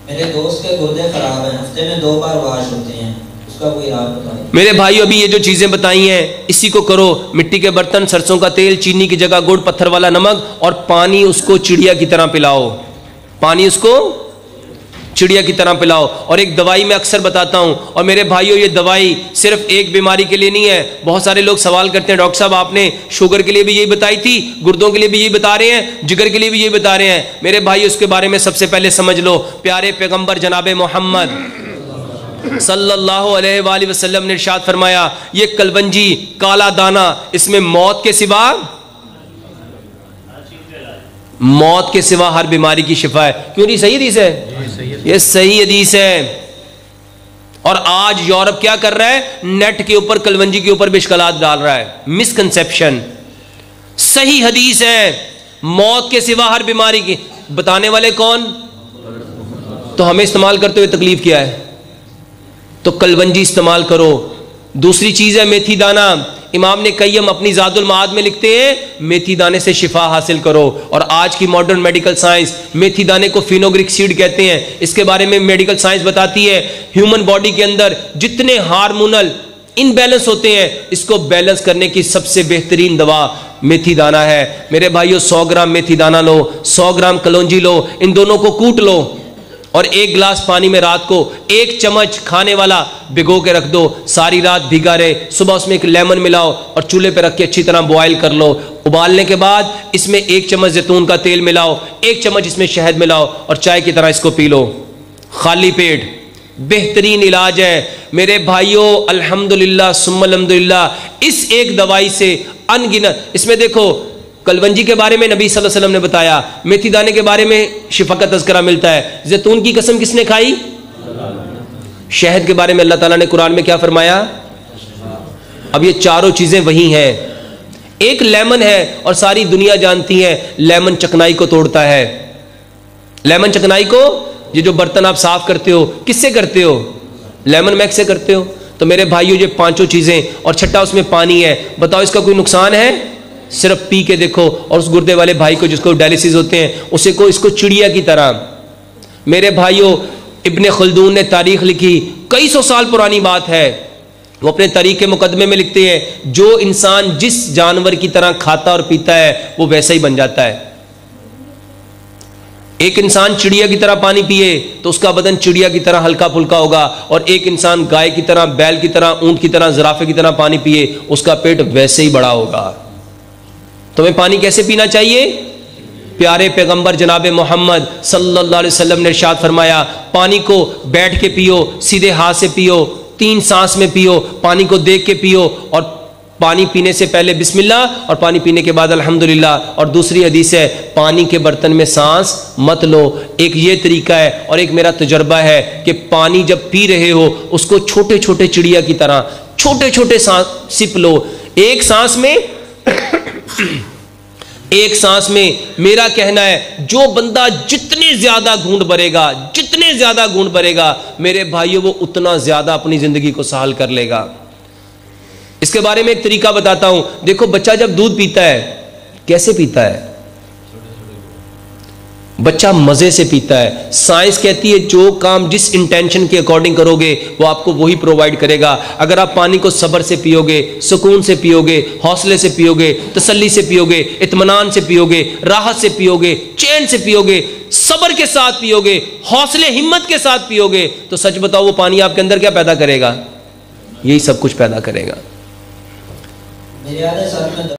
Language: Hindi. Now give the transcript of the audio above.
मेरे दोस्त के गुर्दे खराब हैं, हफ्ते में 2 बार वाश होते हैं, उसका कोई इलाज बताइए। मेरे भाई अभी ये जो चीजें बताई हैं इसी को करो। मिट्टी के बर्तन, सरसों का तेल, चीनी की जगह गुड़, पत्थर वाला नमक और पानी उसको चिड़िया की तरह पिलाओ। पानी उसको चिड़िया की तरह पिलाओ। और एक दवाई मैं अक्सर बताता हूं, और मेरे भाइयों ये दवाई सिर्फ एक बीमारी के लिए नहीं है। बहुत सारे लोग सवाल करते हैं डॉक्टर साहब आपने शुगर के लिए भी यही बताई थी, गुर्दों के लिए भी यही बता रहे हैं, जिगर के लिए भी यही बता रहे हैं। मेरे भाई उसके बारे में सबसे पहले समझ लो, प्यारे पैगंबर जनाबे मोहम्मद सल्लल्लाहु अलैहि वसल्लम ने इरशाद फरमाया, ये कलवंजी काला दाना, इसमें मौत के सिवा हर बीमारी की शिफा है। क्यों नहीं? सही हदीस है, ये सही हदीस है। और आज यूरोप क्या कर रहा है? नेट के ऊपर कलवंजी के ऊपर बिश्कलात डाल रहा है, मिसकंसेप्शन। सही हदीस है, मौत के सिवा हर बीमारी की। बताने वाले कौन? तो हमें इस्तेमाल करते हुए तकलीफ क्या है? तो कलवंजी इस्तेमाल करो। दूसरी चीज है मेथी दाना। इमाम ने कय्यम अपनी ज़ादुल माद में लिखते हैं मेथी दाने से शिफा हासिल करो। और आज की मॉडर्न मेडिकल साइंस मेथी दाने को फिनोग्रिक सीड कहते हैं। इसके बारे में मेडिकल साइंस बताती है ह्यूमन बॉडी के अंदर जितने हार्मोनल इनबैलेंस होते हैं, इसको बैलेंस करने की सबसे बेहतरीन दवा मेथी दाना है। मेरे भाइयों 100 ग्राम मेथी दाना लो, 100 ग्राम कलौंजी लो, इन दोनों को कूट लो और 1 गिलास पानी में रात को 1 चम्मच खाने वाला भिगो के रख दो। सारी रात भीगा रहे, सुबह उसमें एक लेमन मिलाओ और चूल्हे पे रख के अच्छी तरह बॉयल कर लो। उबालने के बाद इसमें 1 चम्मच जैतून का तेल मिलाओ, 1 चम्मच इसमें शहद मिलाओ और चाय की तरह इसको पी लो खाली पेट। बेहतरीन इलाज है मेरे भाइयों। अल्हम्दुलिल्लाह सुम्मा अल्हम्दुलिल्लाह। इस एक दवाई से अनगिनत, इसमें देखो कलवंजी के बारे में नबी सल्लल्लाहु अलैहि वसल्लम ने बताया, मेथी दाने के बारे में शिफा का तज़किरा मिलता है। जैतून की कसम किसने खाई? शहद के बारे में अल्लाह ताला ने कुरान में क्या फरमाया? अब ये चारों चीजें वही हैं। एक लेमन है और सारी दुनिया जानती है लेमन चिकनाई को तोड़ता है। लेमन चिकनाई को, ये जो बर्तन आप साफ करते हो किससे करते हो? लेमन मैक से करते हो। तो मेरे भाइयों ये 5 चीजें और छठा उसमें पानी है। बताओ इसका कोई नुकसान है? सिर्फ पी के देखो। और उस गुर्दे वाले भाई को जिसको डायलिसिस होते हैं उसे को इसको चिड़िया की तरह। मेरे भाइयों इब्ने खल्दून ने तारीख लिखी, कई सौ साल पुरानी बात है। वो अपने तारीख के मुकदमे में लिखते हैं जो इंसान जिस जानवर की तरह खाता और पीता है वो वैसा ही बन जाता है। एक इंसान चिड़िया की तरह पानी पिए तो उसका बदन चिड़िया की तरह हल्का फुल्का होगा, और एक इंसान गाय की तरह, बैल की तरह, ऊंट की तरह, जिराफे की तरह पानी पिए उसका पेट वैसे ही बड़ा होगा। तुम्हें पानी कैसे पीना चाहिए? प्यारे पैगंबर जनाबे मोहम्मद सल्लल्लाहु अलैहि वसल्लम ने इरशाद फरमाया, पानी को बैठ के पियो, सीधे हाथ से पियो, 3 सांस में पियो, पानी को देख के पियो, और पानी पीने से पहले बिस्मिल्लाह और पानी पीने के बाद अल्हम्दुलिल्लाह। और दूसरी हदीस है पानी के बर्तन में सांस मत लो। एक ये तरीका है और एक मेरा तजुर्बा है कि पानी जब पी रहे हो उसको छोटे छोटे चिड़िया की तरह छोटे छोटे सांस सिप लो। एक सांस में मेरा कहना है जो बंदा जितने ज्यादा घूंट भरेगा मेरे भाइयों वो उतना ज्यादा अपनी जिंदगी को सहल कर लेगा। इसके बारे में एक तरीका बताता हूं। देखो बच्चा जब दूध पीता है कैसे पीता है? बच्चा मजे से पीता है। साइंस कहती है जो काम जिस इंटेंशन के अकॉर्डिंग करोगे वो आपको वही प्रोवाइड करेगा। अगर आप पानी को सब्र से पियोगे, सुकून से पियोगे, हौसले से पियोगे, तसल्ली से पियोगे, इत्मीनान से पियोगे, राहत से पियोगे, चैन से पियोगे, सब्र के साथ पियोगे, हौसले हिम्मत के साथ पियोगे, तो सच बताओ वो पानी आपके अंदर क्या पैदा करेगा? यही सब कुछ पैदा करेगा। मेरे